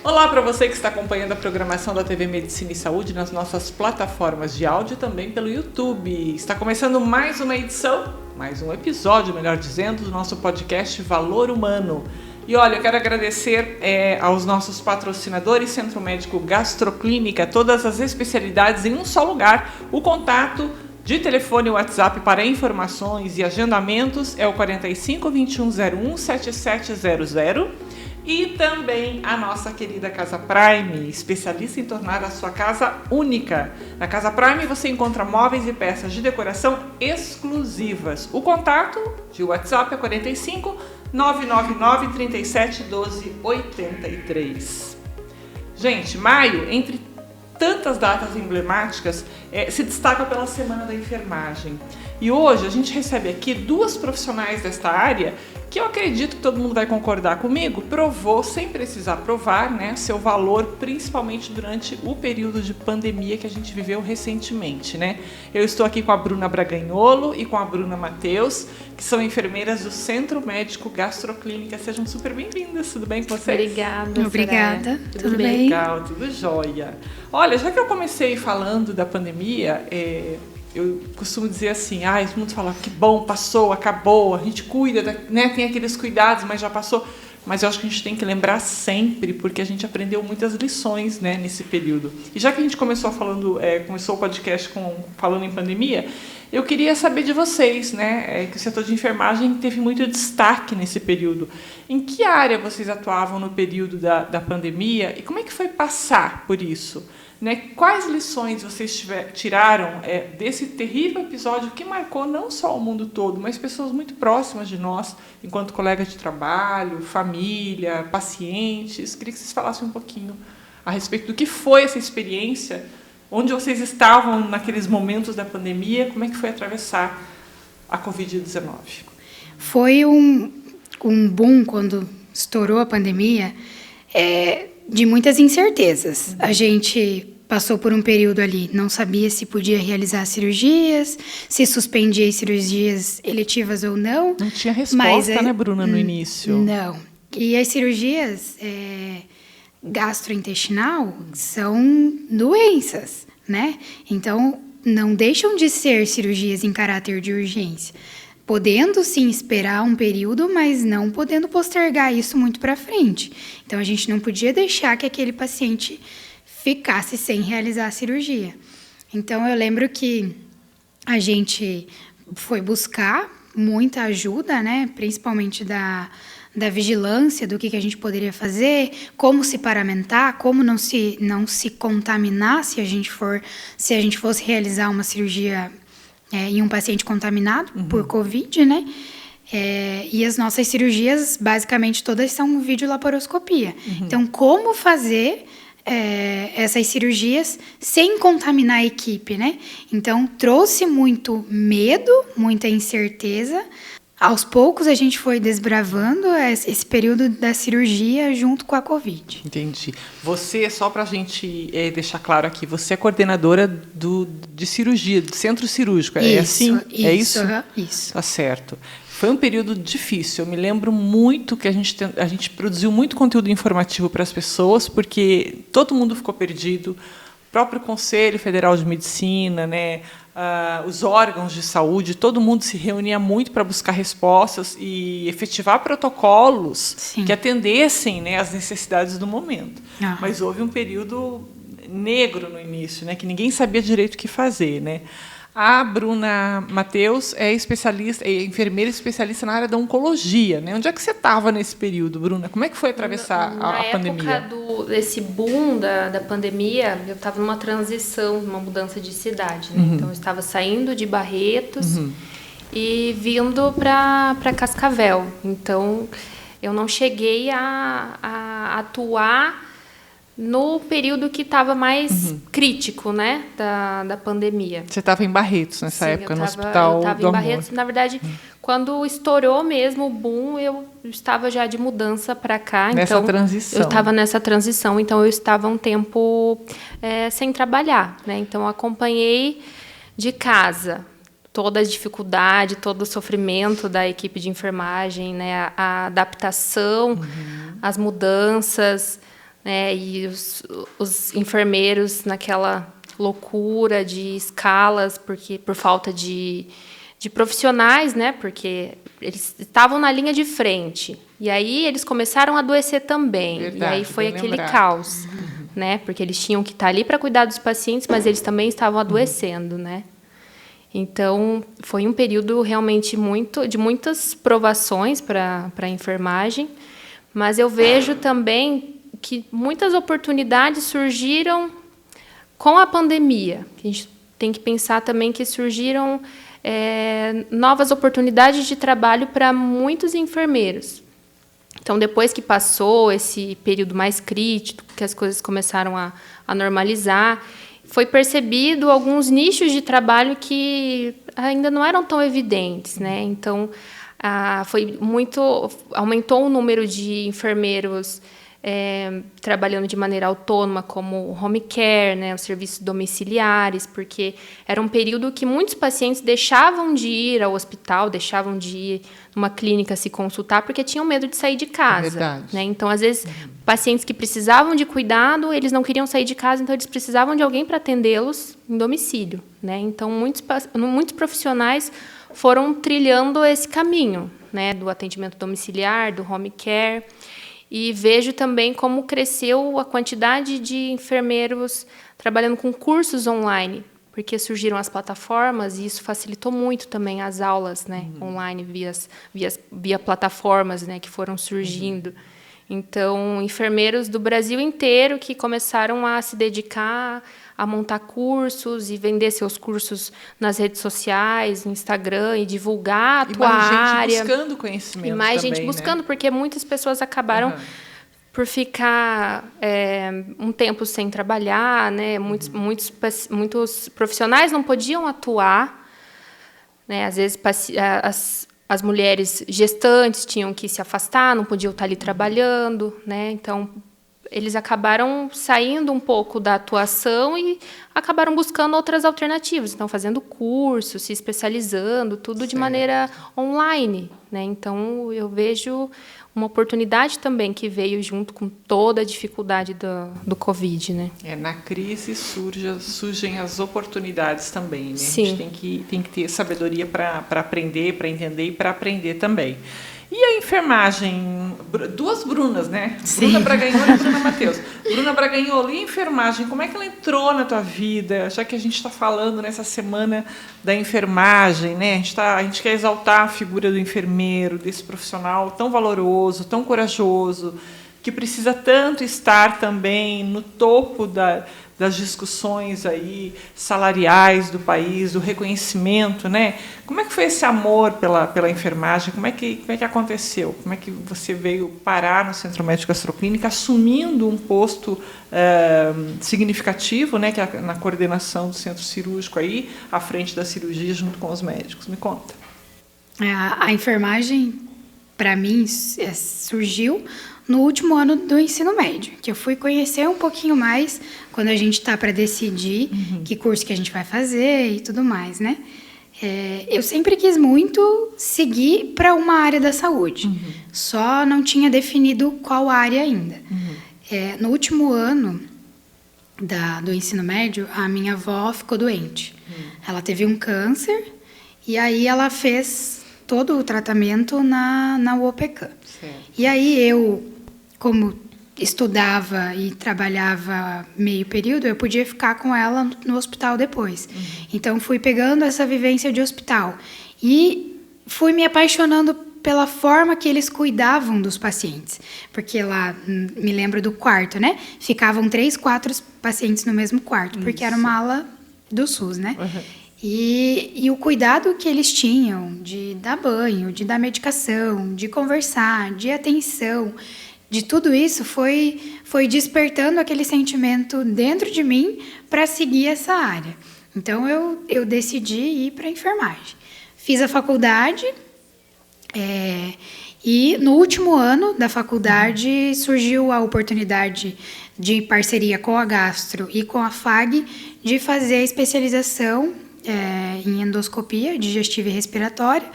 Olá para você que está acompanhando a programação da TV Medicina e Saúde nas nossas plataformas de áudio e também pelo YouTube. Está começando mais uma edição, mais um episódio, melhor dizendo, do nosso podcast Valor Humano. E olha, eu quero agradecer aos nossos patrocinadores, Centro Médico Gastroclínica, todas as especialidades em um só lugar. O contato de telefone e WhatsApp para informações e agendamentos é o 45 2101 7700. E também a nossa querida Casa Prime, especialista em tornar a sua casa única. Na Casa Prime você encontra móveis e peças de decoração exclusivas. O contato de WhatsApp é 45 999 37 12 83. Gente, maio, entre tantas datas emblemáticas, se destaca pela Semana da Enfermagem. E hoje a gente recebe aqui duas profissionais desta área que eu acredito que todo mundo vai concordar comigo, provou, sem precisar provar, né, seu valor, principalmente durante o período de pandemia que a gente viveu recentemente, né? Eu estou aqui com a Bruna Braganholo e com a Bruna Matheus, que são enfermeiras do Centro Médico Gastroclínica. Sejam super bem-vindas, tudo bem com vocês? Obrigada. Tudo bem? Legal, tudo jóia. Olha, já que eu comecei falando da pandemia, eu costumo dizer assim, todo mundo fala que bom, passou, acabou, a gente cuida, né, tem aqueles cuidados, mas já passou. Mas eu acho que a gente tem que lembrar sempre, porque a gente aprendeu muitas lições, né, nesse período. E já que a gente começou o podcast falando em pandemia, eu queria saber de vocês, né, que o setor de enfermagem teve muito destaque nesse período. Em que área vocês atuavam no período da pandemia e como é que foi passar por isso? Né? Quais lições vocês tiraram desse terrível episódio que marcou não só o mundo todo, mas pessoas muito próximas de nós, enquanto colegas de trabalho, família, pacientes? Queria que vocês falassem um pouquinho a respeito do que foi essa experiência, onde vocês estavam naqueles momentos da pandemia, como é que foi atravessar a Covid-19? Foi um boom quando estourou a pandemia, de muitas incertezas. A gente passou por um período ali, não sabia se podia realizar cirurgias, se suspendia as cirurgias eletivas ou não. Não tinha resposta, né, Bruna, no início? Não. E as cirurgias gastrointestinal são doenças, né? Então, não deixam de ser cirurgias em caráter de urgência. Podendo, sim, esperar um período, mas não podendo postergar isso muito para frente. Então, a gente não podia deixar que aquele paciente ficasse sem realizar a cirurgia. Então, eu lembro que a gente foi buscar muita ajuda, né? Principalmente da vigilância, do que a gente poderia fazer, como se paramentar, como não se contaminar se a gente fosse realizar uma cirurgia em um paciente contaminado por Covid, né? E as nossas cirurgias, basicamente, todas são videolaparoscopia. Então, como fazer essas cirurgias sem contaminar a equipe, né? Então, trouxe muito medo, muita incerteza. Aos poucos, a gente foi desbravando esse período da cirurgia junto com a Covid. Entendi. Você, só para a gente deixar claro aqui, você é coordenadora de cirurgia, do centro cirúrgico, é assim? É isso? Isso. Tá certo. Foi um período difícil. Eu me lembro muito que a gente produziu muito conteúdo informativo para as pessoas, porque todo mundo ficou perdido. O próprio Conselho Federal de Medicina, né? Os órgãos de saúde, todo mundo se reunia muito para buscar respostas e efetivar protocolos que atendessem, né, às necessidades do momento. Mas houve um período negro no início, né, que ninguém sabia direito o que fazer, né? A Bruna Matheus é enfermeira especialista na área da oncologia, né? Onde é que você estava nesse período, Bruna? Como é que foi atravessar a pandemia? Na época desse boom da pandemia, eu estava numa transição, uma mudança de cidade, né? Então, eu estava saindo de Barretos e vindo para Cascavel. Então, eu não cheguei a atuar no período que estava mais crítico, né, da pandemia. Você estava em Barretos nessa época, no Hospital do Amor. Eu estava em Barretos. Na verdade, quando estourou mesmo o boom, eu estava já de mudança para cá. Nessa transição. Eu estava nessa transição, então eu estava um tempo sem trabalhar, né? Então, eu acompanhei de casa toda a dificuldade, todo o sofrimento da equipe de enfermagem, né? A adaptação, as mudanças, né? E os enfermeiros naquela loucura de escalas, porque por falta de profissionais, né? Porque eles estavam na linha de frente. E aí eles começaram a adoecer também. Verdade, e aí foi aquele lembrado. caos, né? Porque eles tinham que estar ali para cuidar dos pacientes, mas eles também estavam adoecendo, né? Então, foi um período realmente de muitas provações para a enfermagem, mas eu vejo também que muitas oportunidades surgiram com a pandemia. A gente tem que pensar também que surgiram novas oportunidades de trabalho para muitos enfermeiros. Então, depois que passou esse período mais crítico, que as coisas começaram a normalizar, foi percebido alguns nichos de trabalho que ainda não eram tão evidentes, né? Então, aumentou o número de enfermeiros trabalhando de maneira autônoma, como o home care, né, os serviços domiciliares, porque era um período que muitos pacientes deixavam de ir ao hospital, deixavam de ir numa clínica se consultar, porque tinham medo de sair de casa. Verdade. Né? Então, às vezes, pacientes que precisavam de cuidado, eles não queriam sair de casa, então eles precisavam de alguém para atendê-los em domicílio. Né? Então, muitos profissionais foram trilhando esse caminho, né, do atendimento domiciliar, do home care. E vejo também como cresceu a quantidade de enfermeiros trabalhando com cursos online, porque surgiram as plataformas e isso facilitou muito também as aulas, né, online via plataformas, né, que foram surgindo. Então, enfermeiros do Brasil inteiro que começaram a se dedicar a montar cursos e vender seus cursos nas redes sociais, no Instagram, e divulgar a tua área. E mais gente buscando conhecimento. E mais também, gente buscando, né? porque muitas pessoas acabaram por ficar um tempo sem trabalhar, né? Muitos profissionais não podiam atuar, né? Às vezes as mulheres gestantes tinham que se afastar, não podiam estar ali trabalhando, né? Então, eles acabaram saindo um pouco da atuação e acabaram buscando outras alternativas. Então, fazendo cursos, se especializando, tudo de maneira online, né? Então, eu vejo uma oportunidade também que veio junto com toda a dificuldade do Covid, né? Na crise surgem as oportunidades também, né? Sim. A gente tem que ter sabedoria para aprender, para entender e para aprender também. E a enfermagem? Duas Brunas, né? Sim. Bruna Braganholo e Bruna Matheus. Bruna Braganholo, e a enfermagem? Como é que ela entrou na tua vida? Já que a gente está falando nessa semana da enfermagem, né? A gente quer exaltar a figura do enfermeiro, desse profissional tão valoroso, tão corajoso, que precisa tanto estar também no topo das discussões aí salariais do país, do reconhecimento, né? Como é que foi esse amor pela enfermagem? Como é que aconteceu? Como é que você veio parar no Centro Médico Gastroclínica, assumindo um posto significativo, né? Que é na coordenação do centro cirúrgico aí, à frente da cirurgia, junto com os médicos? Me conta. A enfermagem, para mim, surgiu no último ano do ensino médio, que eu fui conhecer um pouquinho mais quando a gente está para decidir que curso que a gente vai fazer e tudo mais, né? Eu sempre quis muito seguir para uma área da saúde, só não tinha definido qual área ainda. No último ano do ensino médio, a minha avó ficou doente. Ela teve um câncer e aí ela fez todo o tratamento na UOPECAM. E aí como estudava e trabalhava meio período, eu podia ficar com ela no hospital depois. Então, fui pegando essa vivência de hospital e fui me apaixonando pela forma que eles cuidavam dos pacientes. Porque lá, me lembro do quarto, né? Ficavam 3, 4 pacientes no mesmo quarto, porque era uma ala do SUS, né? E o cuidado que eles tinham de dar banho, de dar medicação, de conversar, de atenção, de tudo isso foi despertando aquele sentimento dentro de mim para seguir essa área. Então, eu decidi ir para a enfermagem. Fiz a faculdade e no último ano da faculdade surgiu a oportunidade de parceria com a Gastro e com a FAG de fazer a especialização em endoscopia digestiva e respiratória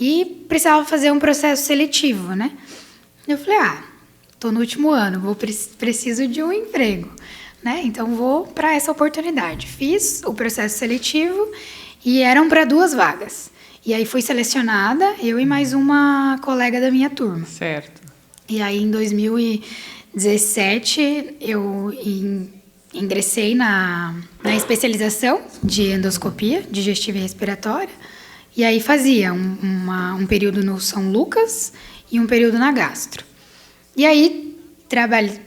e precisava fazer um processo seletivo, né? Eu falei, tô no último ano, preciso de um emprego, né? Então vou para essa oportunidade. Fiz o processo seletivo e eram para 2 vagas. E aí fui selecionada, eu e mais uma colega da minha turma. Certo. E aí em 2017 eu ingressei na especialização de endoscopia digestiva e respiratória. E aí fazia um período no São Lucas e um período na gastro. E aí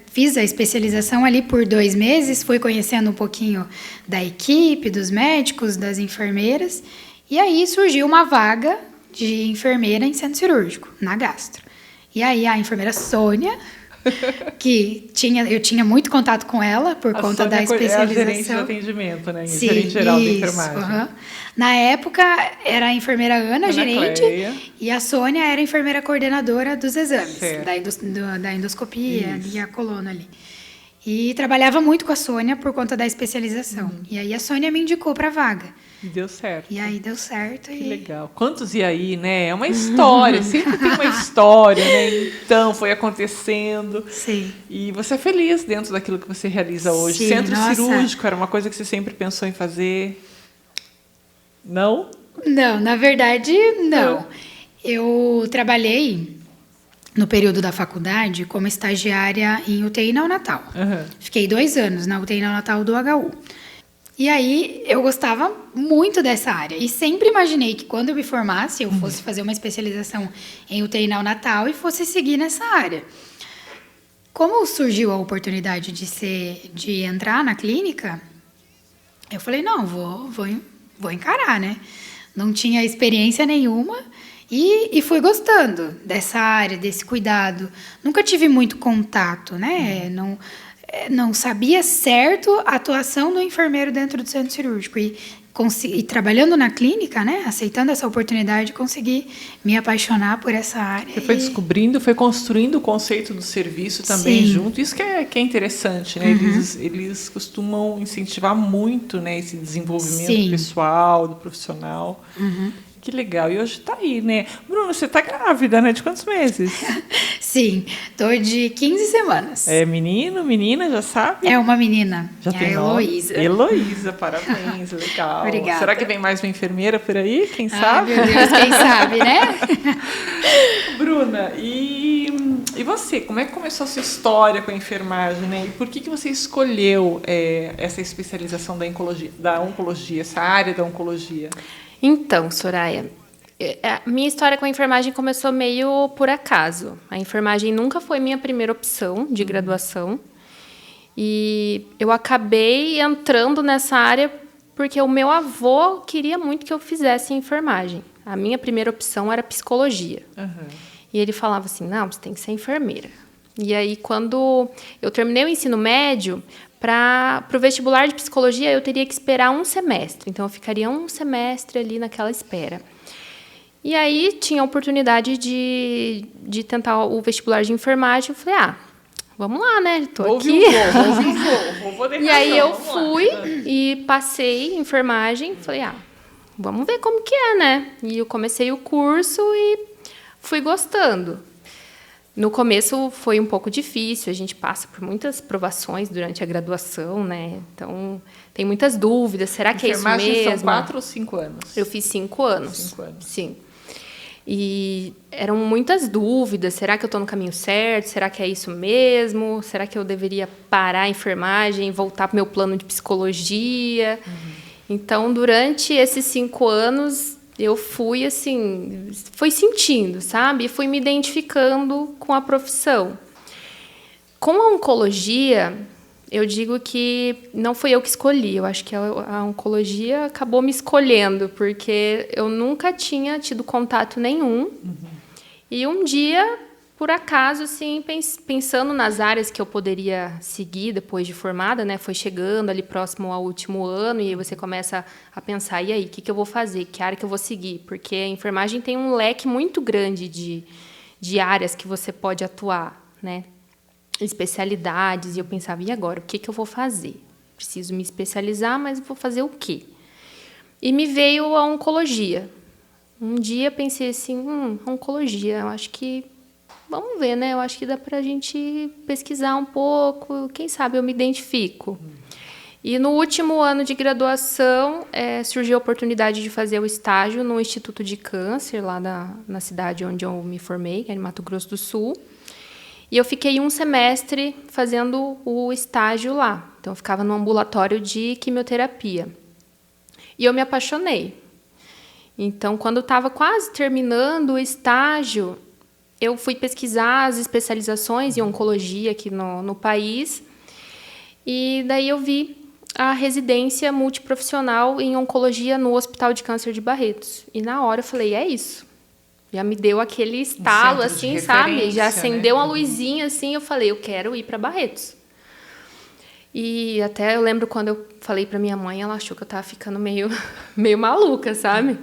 fiz a especialização ali por 2 meses, fui conhecendo um pouquinho da equipe, dos médicos, das enfermeiras. E aí surgiu uma vaga de enfermeira em centro cirúrgico, na gastro. E aí a enfermeira Sônia, que eu tinha muito contato com ela por conta da especialização. É a gerente de atendimento, né? Sim, gerente geral da enfermagem. Uhum. Na época, era a enfermeira Ana gerente, Cleia. E a Sônia era a enfermeira coordenadora dos exames, Certo. da endoscopia e a coluna ali. E trabalhava muito com a Sônia por conta da especialização. E aí a Sônia me indicou para a vaga. E deu certo. E aí deu certo. Que legal. Quantos e aí, né? É uma história, sempre tem uma história, né? Então, foi acontecendo. Sim. E você é feliz dentro daquilo que você realiza hoje. Sim, Centro nossa. cirúrgico era uma coisa que você sempre pensou em fazer? Não? Não, na verdade, não. Eu trabalhei no período da faculdade como estagiária em UTI neonatal. Uhum. Fiquei 2 anos na UTI neonatal do HU. E aí eu gostava muito dessa área e sempre imaginei que quando eu me formasse eu fosse fazer uma especialização em UTI neonatal e fosse seguir nessa área. Como surgiu a oportunidade de entrar na clínica, eu falei, não, vou encarar, né? Não tinha experiência nenhuma e fui gostando dessa área, desse cuidado. Nunca tive muito contato, né? Não sabia certo a atuação do enfermeiro dentro do centro cirúrgico. E trabalhando na clínica, né, aceitando essa oportunidade, consegui me apaixonar por essa área. Você foi descobrindo, foi construindo o conceito do serviço também. Sim. Junto. Isso que é interessante, né? Eles costumam incentivar muito, né, esse desenvolvimento Sim. pessoal, do profissional. Que legal. E hoje está aí, né? Bruno, você está grávida, né? De quantos meses? Sim, tô de 15 semanas. É menino, menina, já sabe? É uma menina, Já é tem a nome? Heloísa. Heloísa, parabéns, legal. Obrigada. Será que vem mais uma enfermeira por aí? Quem Ai, sabe? meu Deus, quem sabe, né? Bruna, e você? Como é que começou a sua história com a enfermagem, né? E por que você escolheu essa especialização da oncologia, essa área da oncologia? Então, Soraya, a minha história com a enfermagem começou meio por acaso. A enfermagem nunca foi minha primeira opção de graduação. E eu acabei entrando nessa área porque o meu avô queria muito que eu fizesse enfermagem. A minha primeira opção era psicologia. E ele falava assim, não, você tem que ser enfermeira. E aí, quando eu terminei o ensino médio, para o vestibular de psicologia, eu teria que esperar 1 semestre. Então, eu ficaria 1 semestre ali naquela espera. E aí, tinha a oportunidade de tentar o vestibular de enfermagem. Eu falei, vamos lá, né? Tô aqui. Vou E aí, eu fui e passei enfermagem. Falei, vamos ver como que é, né? E eu comecei o curso e fui gostando. No começo foi um pouco difícil, a gente passa por muitas provações durante a graduação, né? Então, tem muitas dúvidas, será que é isso mesmo? São 4 ou 5 anos? Eu fiz 5 anos. 5 anos. Sim. E eram muitas dúvidas, será que eu estou no caminho certo? Será que é isso mesmo? Será que eu deveria parar a enfermagem e voltar para o meu plano de psicologia? Então, durante esses 5 anos... eu fui, assim, sentindo, sabe? E fui me identificando com a profissão. Com a oncologia, eu digo que não foi eu que escolhi. Eu acho que a oncologia acabou me escolhendo, porque eu nunca tinha tido contato nenhum. E um dia, por acaso, assim, pensando nas áreas que eu poderia seguir depois de formada, né? Foi chegando ali próximo ao último ano e aí você começa a pensar, e aí, o que eu vou fazer? Que área que eu vou seguir? Porque a enfermagem tem um leque muito grande de áreas que você pode atuar, né? Especialidades. E eu pensava, e agora? O que eu vou fazer? Preciso me especializar, mas vou fazer o quê? E me veio a oncologia. Um dia pensei assim, oncologia, eu acho que vamos ver, né? Eu acho que dá pra gente pesquisar um pouco, quem sabe eu me identifico. E no último ano de graduação, surgiu a oportunidade de fazer o estágio no Instituto de Câncer, lá na cidade onde eu me formei, que é em Mato Grosso do Sul. E eu fiquei 1 semestre fazendo o estágio lá. Então, eu ficava no ambulatório de quimioterapia. E eu me apaixonei. Então, quando eu estava quase terminando o estágio, eu fui pesquisar as especializações em oncologia aqui no país. E daí eu vi a residência multiprofissional em oncologia no Hospital de Câncer de Barretos. E na hora eu falei, é isso. Já me deu aquele estalo, assim, sabe? Já acendeu uma luzinha, assim, eu falei, eu quero ir para Barretos. E até eu lembro quando eu falei para minha mãe, ela achou que eu estava ficando meio maluca, sabe?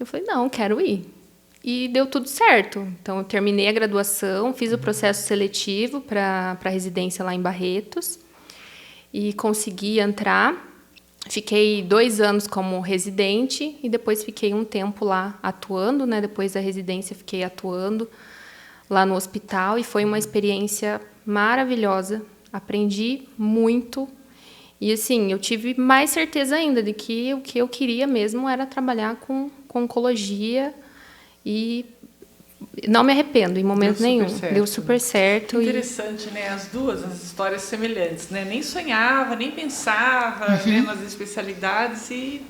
Eu falei, não, quero ir. E deu tudo certo. Então, eu terminei a graduação, fiz o processo seletivo para a residência lá em Barretos. E consegui entrar. Fiquei 2 anos como residente e depois fiquei um tempo lá atuando, né? Depois da residência, fiquei atuando lá no hospital e foi uma experiência maravilhosa. Aprendi muito e, assim, eu tive mais certeza ainda de que o que eu queria mesmo era trabalhar com oncologia e não me arrependo em momento nenhum. Deu super certo. Interessante, né? As histórias semelhantes, né? Nem sonhava, nem pensava, né, nas especialidades e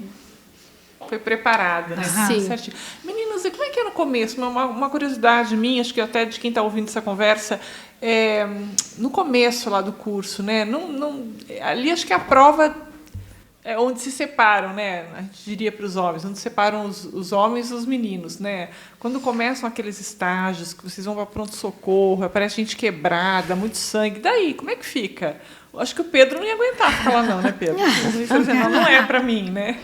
foi preparada, né? Sim. Certinho. Meninas, e como é que é no começo? Uma curiosidade minha, acho que até de quem está ouvindo essa conversa, no começo lá do curso, né? Ali acho que a prova é onde se separam, né? A gente diria para os homens, onde separam os homens e os meninos, né? Quando começam aqueles estágios que vocês vão para pronto-socorro, aparece gente quebrada, muito sangue, daí, como é que fica? Eu acho que o Pedro não ia aguentar ficar lá não, né, Pedro? Não é para mim, né?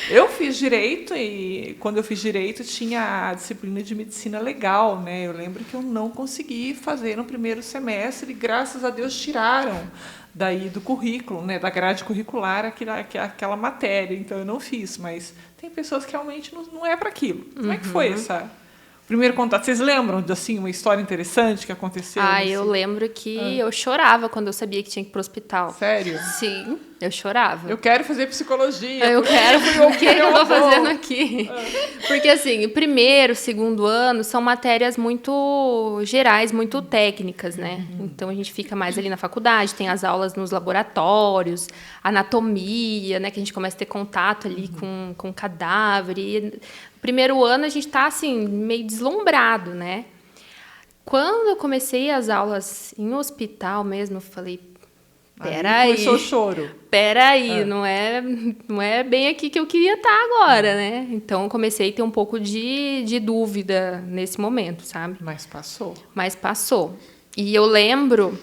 Eu fiz direito e quando eu fiz direito tinha a disciplina de medicina legal, né? Eu lembro que eu não consegui fazer no primeiro semestre e graças a Deus tiraram daí do currículo, né, da grade curricular, aquela matéria. Então, eu não fiz, mas tem pessoas que realmente não é para aquilo. Como é que foi essa primeiro contato? Vocês lembram de assim, uma história interessante que aconteceu? Eu lembro que eu chorava quando eu sabia que tinha que ir para o hospital. Sério? Sim, eu chorava. Eu quero fazer psicologia. O que eu estou fazendo aqui? Porque, assim, o primeiro, segundo ano são matérias muito gerais, muito técnicas, né? Então, a gente fica mais ali na faculdade, tem as aulas nos laboratórios, anatomia, né? Que a gente começa a ter contato ali com cadáver. E no primeiro ano, a gente está, assim, meio deslumbrado, né? Quando eu comecei as aulas em hospital mesmo, eu falei, peraí. Começou o choro. Peraí, não é bem aqui que eu queria estar agora, né? Então, eu comecei a ter um pouco de dúvida nesse momento, sabe? Mas passou. E eu lembro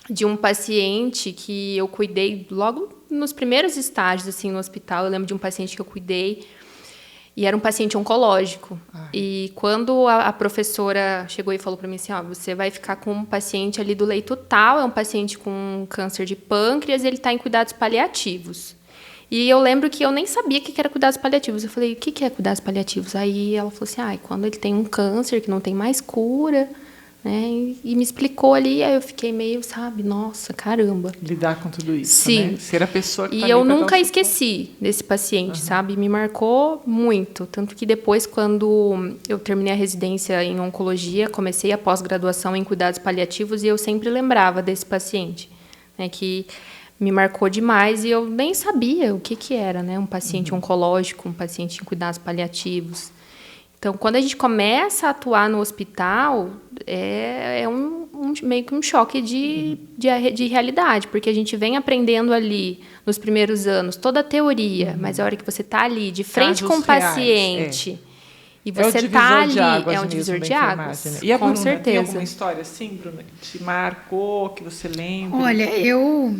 de um paciente que eu cuidei logo nos primeiros estágios, assim, no hospital. Eu lembro de um paciente que eu cuidei. E era um paciente oncológico. E quando a professora chegou e falou para mim assim, você vai ficar com um paciente ali do leito tal, é um paciente com câncer de pâncreas, ele está em cuidados paliativos. E eu lembro que eu nem sabia o que era cuidados paliativos. Eu falei, o que é cuidados paliativos? Aí ela falou assim, quando ele tem um câncer que não tem mais cura, né? E me explicou ali, aí eu fiquei meio, sabe, nossa, caramba. Lidar com tudo isso, sim, né? Ser a pessoa que E eu nunca esqueci desse paciente, sabe? Me marcou muito. Tanto que depois, quando eu terminei a residência em oncologia, comecei a pós-graduação em cuidados paliativos e eu sempre lembrava desse paciente, né? Que me marcou demais e eu nem sabia o que era, né? Um paciente oncológico, um paciente em cuidados paliativos. Então, quando a gente começa a atuar no hospital, meio que um choque de realidade, porque a gente vem aprendendo ali, nos primeiros anos, toda a teoria, mas a hora que você está ali, de frente com o paciente, e você está ali, é um divisor de águas, né? E a com Bruna, certeza. Tem alguma história assim, Bruna, que te marcou, que você lembra? Olha, eu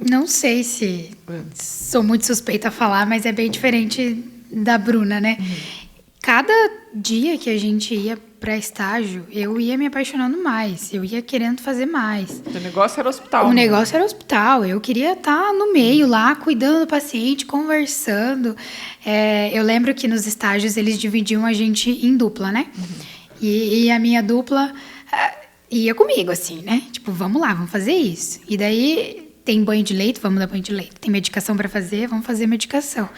não sei se sou muito suspeita a falar, mas é bem diferente da Bruna, né? Cada dia que a gente ia para estágio, eu ia me apaixonando mais, eu ia querendo fazer mais. O negócio era hospital. O negócio era hospital, eu queria estar no meio lá, cuidando do paciente, conversando. Eu lembro que nos estágios eles dividiam a gente em dupla, né? E a minha dupla, ia comigo, assim, né? Tipo, vamos lá, vamos fazer isso. E daí, tem banho de leito, vamos dar banho de leito. Tem medicação para fazer, vamos fazer medicação,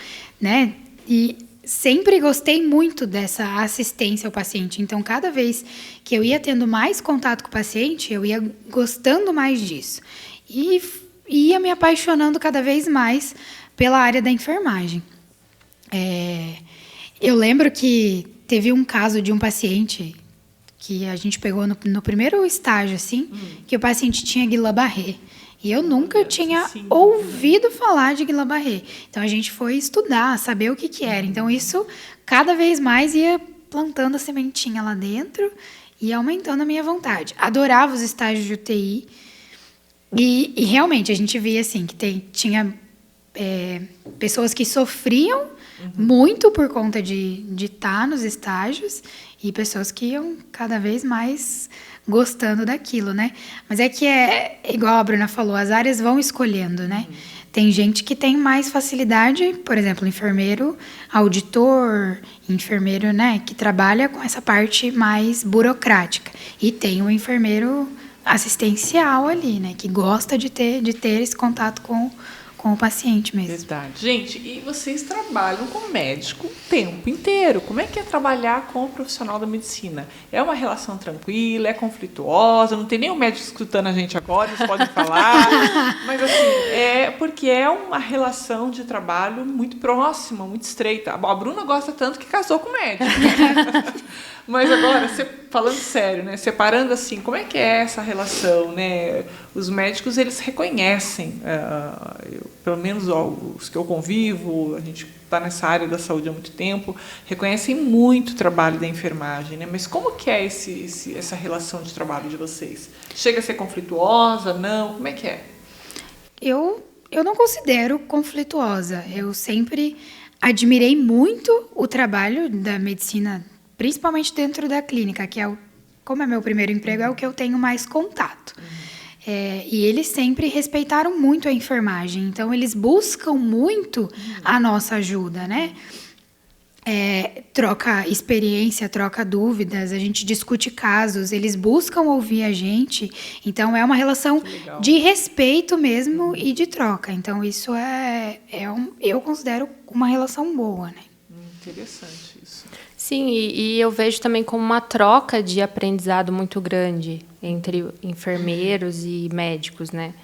né? E sempre gostei muito dessa assistência ao paciente. Então, cada vez que eu ia tendo mais contato com o paciente, eu ia gostando mais disso. E ia me apaixonando cada vez mais pela área da enfermagem. Eu lembro que teve um caso de um paciente que a gente pegou no primeiro estágio, assim, que o paciente tinha Guillain-Barré. E eu nunca tinha ouvido falar de Guillain-Barré. Então, a gente foi estudar, saber o que era. Então, isso cada vez mais ia plantando a sementinha lá dentro e aumentando a minha vontade. Adorava os estágios de UTI. E realmente, a gente via, assim, que tinha pessoas que sofriam muito por conta de estar nos estágios e pessoas que iam cada vez mais gostando daquilo, né? Mas é igual a Bruna falou, as áreas vão escolhendo, né? Tem gente que tem mais facilidade, por exemplo, enfermeiro, auditor, enfermeiro, né, que trabalha com essa parte mais burocrática. E tem o enfermeiro assistencial ali, né, que gosta de ter esse contato com o paciente mesmo. Verdade. Gente, e vocês trabalham com médico o tempo inteiro. Como é que é trabalhar com o profissional da medicina? É uma relação tranquila, é conflituosa, não tem nenhum médico escutando a gente agora, eles podem falar. Mas assim, porque é uma relação de trabalho muito próxima, muito estreita. A Bruna gosta tanto que casou com o médico. Mas agora, falando sério, né, separando assim, como é que é essa relação, né? Os médicos, eles reconhecem, pelo menos os que eu convivo, a gente está nessa área da saúde há muito tempo, reconhecem muito o trabalho da enfermagem, né? Mas como que é essa relação de trabalho de vocês? Chega a ser conflituosa? Não? Como é que é? Eu não considero conflituosa. Eu sempre admirei muito o trabalho da medicina, principalmente dentro da clínica, que como é meu primeiro emprego, é o que eu tenho mais contato. E eles sempre respeitaram muito a enfermagem, então eles buscam muito a nossa ajuda, né? Troca experiência, troca dúvidas, a gente discute casos, eles buscam ouvir a gente, então é uma relação de respeito mesmo e de troca. Então isso eu considero uma relação boa, né? Interessante isso. Sim, e eu vejo também como uma troca de aprendizado muito grande entre enfermeiros e médicos, né?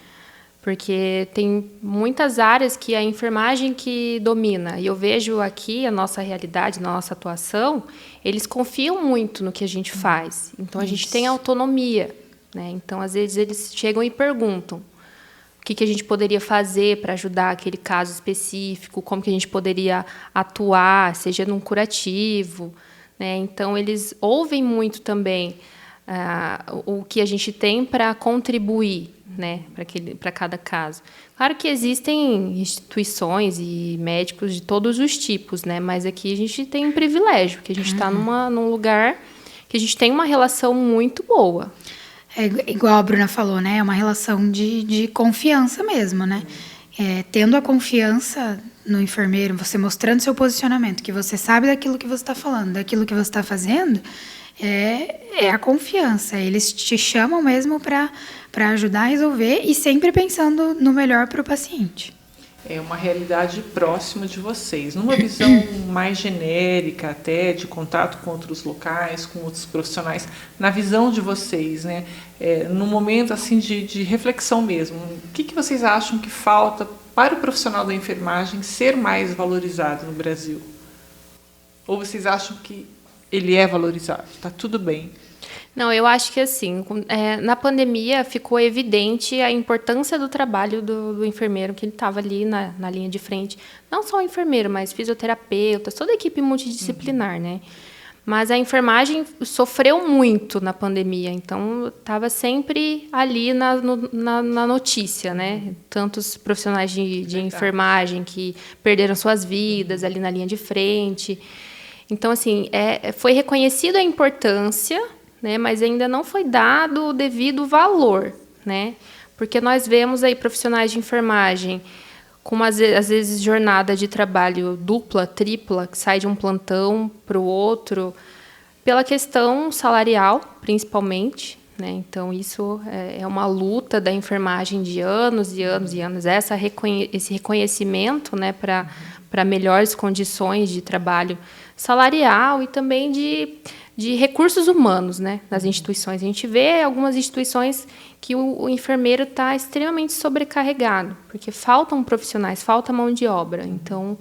Porque tem muitas áreas que a enfermagem que domina. E eu vejo aqui a nossa realidade, a nossa atuação, eles confiam muito no que a gente faz. Então, a gente tem autonomia, né? Então, às vezes, eles chegam e perguntam o que a gente poderia fazer para ajudar aquele caso específico, como que a gente poderia atuar, seja num curativo, né? Então, eles ouvem muito também o que a gente tem para contribuir, né, para cada caso. Claro que existem instituições e médicos de todos os tipos, né, mas aqui a gente tem um privilégio, que a gente está num lugar que a gente tem uma relação muito boa. Igual a Bruna falou, né, é uma relação de confiança mesmo, né. Tendo a confiança no enfermeiro, você mostrando seu posicionamento, que você sabe daquilo que você está falando, daquilo que você está fazendo, é a confiança. Eles te chamam mesmo para ajudar a resolver e sempre pensando no melhor para o paciente. É uma realidade próxima de vocês. Numa visão mais genérica até, de contato com outros locais, com outros profissionais, na visão de vocês, né? No momento assim, de reflexão mesmo, o que vocês acham que falta para o profissional da enfermagem ser mais valorizado no Brasil? Ou vocês acham que ele é valorizado? Está tudo bem? Não, eu acho que assim, na pandemia ficou evidente a importância do trabalho do enfermeiro, que ele estava ali na linha de frente. Não só o enfermeiro, mas fisioterapeutas, toda a equipe multidisciplinar, né? Mas a enfermagem sofreu muito na pandemia, então estava sempre ali na notícia, né? Tantos profissionais de enfermagem que perderam suas vidas ali na linha de frente. Então, assim, foi reconhecida a importância, né, mas ainda não foi dado o devido valor, né? Porque nós vemos aí profissionais de enfermagem com, às vezes, jornada de trabalho dupla, tripla, que sai de um plantão para o outro, pela questão salarial, principalmente, né? Então, isso é uma luta da enfermagem de anos e anos e anos. Esse reconhecimento, né, para melhores condições de trabalho salarial e também de recursos humanos, né, nas instituições. A gente vê algumas instituições que o enfermeiro está extremamente sobrecarregado, porque faltam profissionais, falta mão de obra. Então,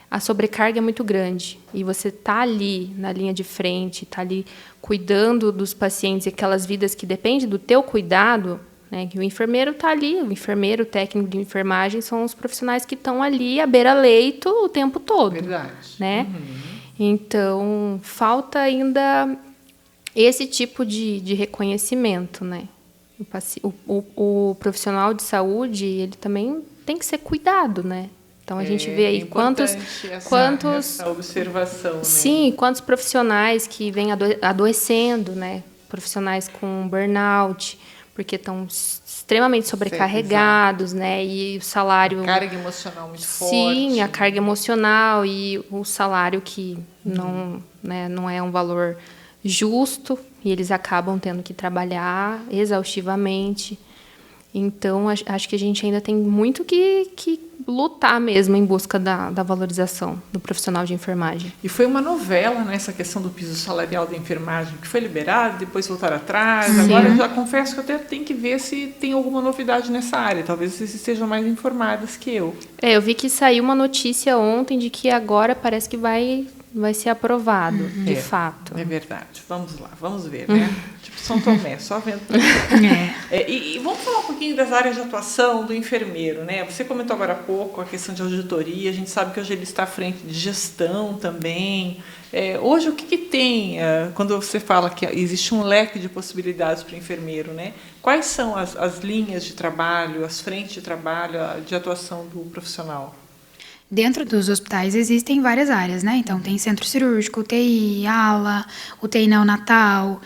a sobrecarga é muito grande. E você está ali na linha de frente, está ali cuidando dos pacientes e aquelas vidas que dependem do teu cuidado, né, que o enfermeiro está ali, o enfermeiro, o técnico de enfermagem são os profissionais que estão ali à beira-leito o tempo todo. Verdade. Né? Então, falta ainda esse tipo de reconhecimento, né? O profissional de saúde, ele também tem que ser cuidado, né? Então, a gente vê aí quantos essa observação, né? Sim, quantos profissionais que vêm adoecendo, né? Profissionais com burnout, porque estão extremamente sobrecarregados, né? E o salário... A carga emocional muito forte. Sim, a carga emocional e o salário que não, né, não é um valor justo, e eles acabam tendo que trabalhar exaustivamente. Então, acho que a gente ainda tem muito que lutar mesmo em busca da valorização do profissional de enfermagem. E foi uma novela, né, essa questão do piso salarial da enfermagem, que foi liberado, depois voltaram atrás. Sim. Agora, eu já confesso que eu até tenho que ver se tem alguma novidade nessa área. Talvez vocês estejam mais informadas que eu. Eu vi que saiu uma notícia ontem de que agora parece que vai ser aprovado, de fato. É verdade. Vamos lá, vamos ver, né? Tipo São Tomé, só vendo. E vamos falar um pouquinho das áreas de atuação do enfermeiro, né? Você comentou agora há pouco a questão de auditoria, a gente sabe que hoje ele está à frente de gestão também. Hoje, o que tem, quando você fala que existe um leque de possibilidades para o enfermeiro, né? Quais são as linhas de trabalho, as frentes de trabalho, de atuação do profissional? Dentro dos hospitais existem várias áreas, né? Então, tem centro cirúrgico, UTI, ala, UTI neonatal.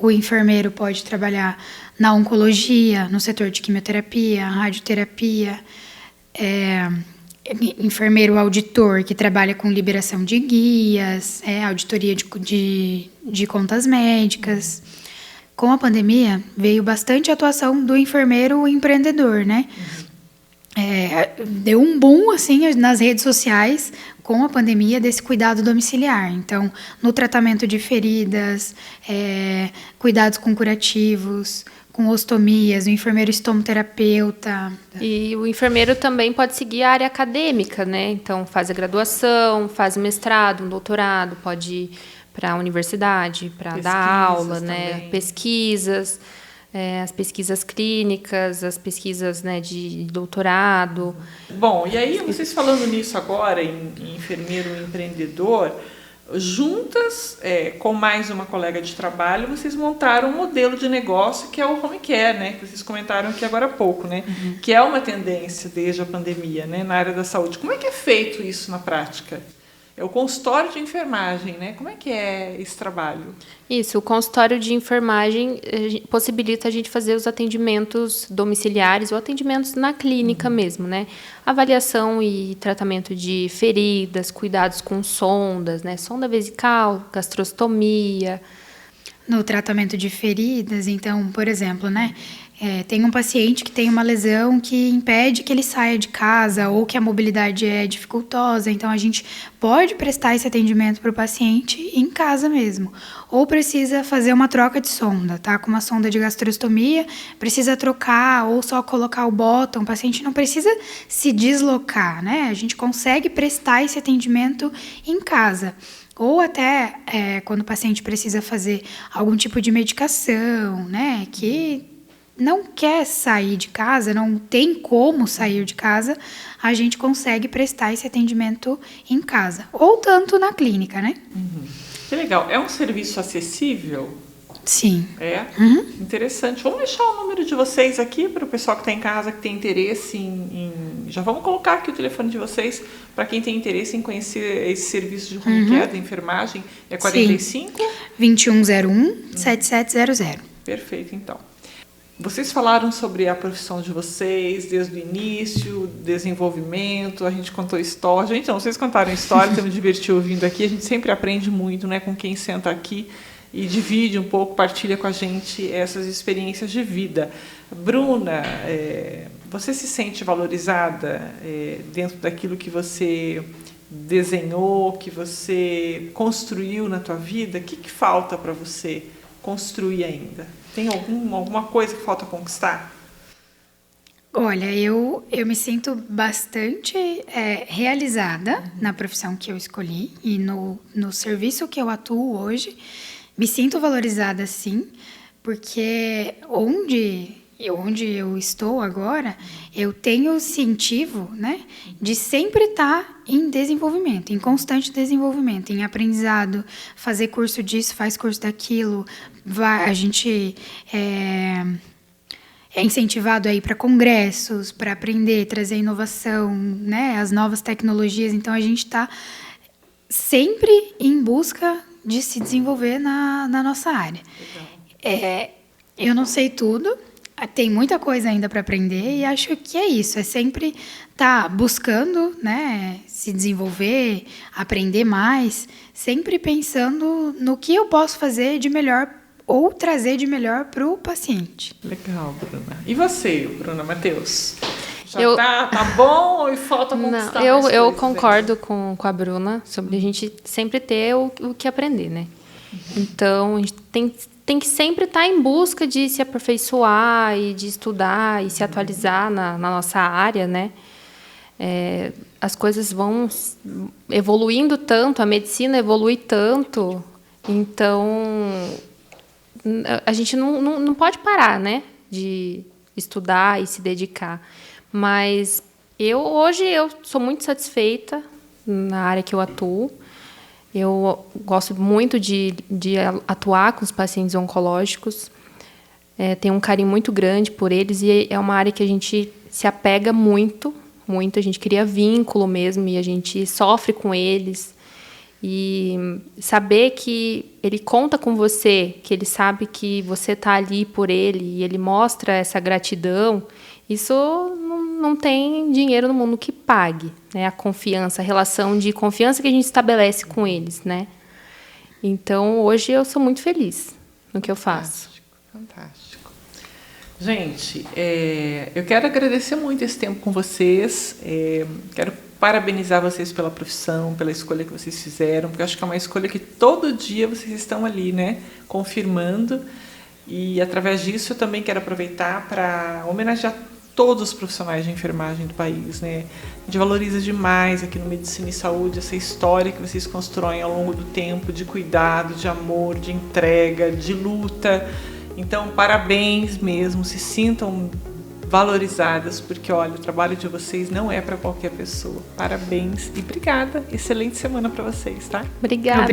O enfermeiro pode trabalhar na oncologia, no setor de quimioterapia, radioterapia. Enfermeiro auditor, que trabalha com liberação de guias, auditoria de contas médicas. Com a pandemia, veio bastante atuação do enfermeiro empreendedor, né? Deu um boom assim nas redes sociais com a pandemia desse cuidado domiciliar. Então, no tratamento de feridas, cuidados com curativos, com ostomias, o enfermeiro estomoterapeuta. E o enfermeiro também pode seguir a área acadêmica, né? Então, faz a graduação, faz o mestrado, um doutorado, pode ir para a universidade para dar aula, né? Pesquisas. As pesquisas clínicas, as pesquisas, né, de doutorado. Bom, e aí vocês falando nisso agora, em enfermeiro empreendedor, juntas com mais uma colega de trabalho, vocês montaram um modelo de negócio que é o home care, né, que vocês comentaram aqui agora há pouco, né, que é uma tendência desde a pandemia, né, na área da saúde. Como é que é feito isso na prática? É o consultório de enfermagem, né? Como é que é esse trabalho? Isso, o consultório de enfermagem possibilita a gente fazer os atendimentos domiciliares ou atendimentos na clínica mesmo, né? Avaliação e tratamento de feridas, cuidados com sondas, né? Sonda vesical, gastrostomia. No tratamento de feridas, então, por exemplo, né? Tem um paciente que tem uma lesão que impede que ele saia de casa ou que a mobilidade é dificultosa, então a gente pode prestar esse atendimento para o paciente em casa mesmo. Ou precisa fazer uma troca de sonda, tá? Com uma sonda de gastrostomia, precisa trocar ou só colocar o bottom, o paciente não precisa se deslocar, né? A gente consegue prestar esse atendimento em casa. Ou até quando o paciente precisa fazer algum tipo de medicação, né? Que não quer sair de casa, não tem como sair de casa, a gente consegue prestar esse atendimento em casa. Ou tanto na clínica, né? Que legal. É um serviço acessível? Sim. Interessante. Vamos deixar o número de vocês aqui para o pessoal que está em casa, que tem interesse Já vamos colocar aqui o telefone de vocês para quem tem interesse em conhecer esse serviço de home care da enfermagem. É 45? 2101-7700. Perfeito, então. Vocês falaram sobre a profissão de vocês desde o início, desenvolvimento, a gente contou história. Gente, não, vocês contaram história, eu me diverti ouvindo aqui, a gente sempre aprende muito, né, com quem senta aqui e divide um pouco, partilha com a gente essas experiências de vida. Bruna, você se sente valorizada dentro daquilo que você desenhou, que você construiu na tua vida? O que falta para você construir ainda? Tem alguma coisa que falta conquistar? Olha, eu me sinto bastante realizada na profissão que eu escolhi e no serviço que eu atuo hoje. Me sinto valorizada, sim, porque onde eu estou agora, eu tenho o incentivo, né, de sempre estar em desenvolvimento, em constante desenvolvimento, em aprendizado, fazer curso disso, faz curso daquilo, a gente é incentivado a ir para congressos, para aprender, trazer inovação, né, as novas tecnologias. Então, a gente está sempre em busca de se desenvolver na nossa área. Eu não sei tudo, tem muita coisa ainda para aprender e acho que é isso, é sempre estar buscando, né, se desenvolver, aprender mais, sempre pensando no que eu posso fazer de melhor ou trazer de melhor para o paciente. Legal, Bruna. E você, Bruna Matheus? Já tá bom ou falta conquistar mais coisas? Eu concordo com a Bruna sobre a gente sempre ter o que aprender, né? Então, a gente tem que sempre estar em busca de se aperfeiçoar e de estudar e se atualizar na nossa área, né? As coisas vão evoluindo tanto, a medicina evolui tanto, então a gente não pode parar, né, de estudar e se dedicar. Mas hoje eu sou muito satisfeita na área que eu atuo. Eu gosto muito de atuar com os pacientes oncológicos. Tenho um carinho muito grande por eles e é uma área que a gente se apega muito, muito. A gente cria vínculo mesmo e a gente sofre com eles. E saber que ele conta com você, que ele sabe que você está ali por ele e ele mostra essa gratidão, isso não tem dinheiro no mundo que pague, né? A confiança, a relação de confiança que a gente estabelece com eles, né? Então, hoje eu sou muito feliz no que eu faço. Fantástico. Gente, eu quero agradecer muito esse tempo com vocês. Quero parabenizar vocês pela profissão, pela escolha que vocês fizeram, porque eu acho que é uma escolha que todo dia vocês estão ali, né, confirmando. E, através disso, eu também quero aproveitar para homenagear todos os profissionais de enfermagem do país, né? A gente valoriza demais aqui no Medicina e Saúde essa história que vocês constroem ao longo do tempo, de cuidado, de amor, de entrega, de luta. Então, parabéns mesmo, se sintam valorizadas, porque, olha, o trabalho de vocês não é para qualquer pessoa. Parabéns e obrigada. Excelente semana para vocês, tá? Obrigada.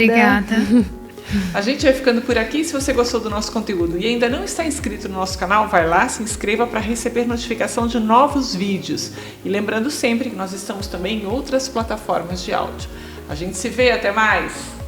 A gente vai ficando por aqui. Se você gostou do nosso conteúdo e ainda não está inscrito no nosso canal, vai lá, se inscreva para receber notificação de novos vídeos. E lembrando sempre que nós estamos também em outras plataformas de áudio. A gente se vê, até mais!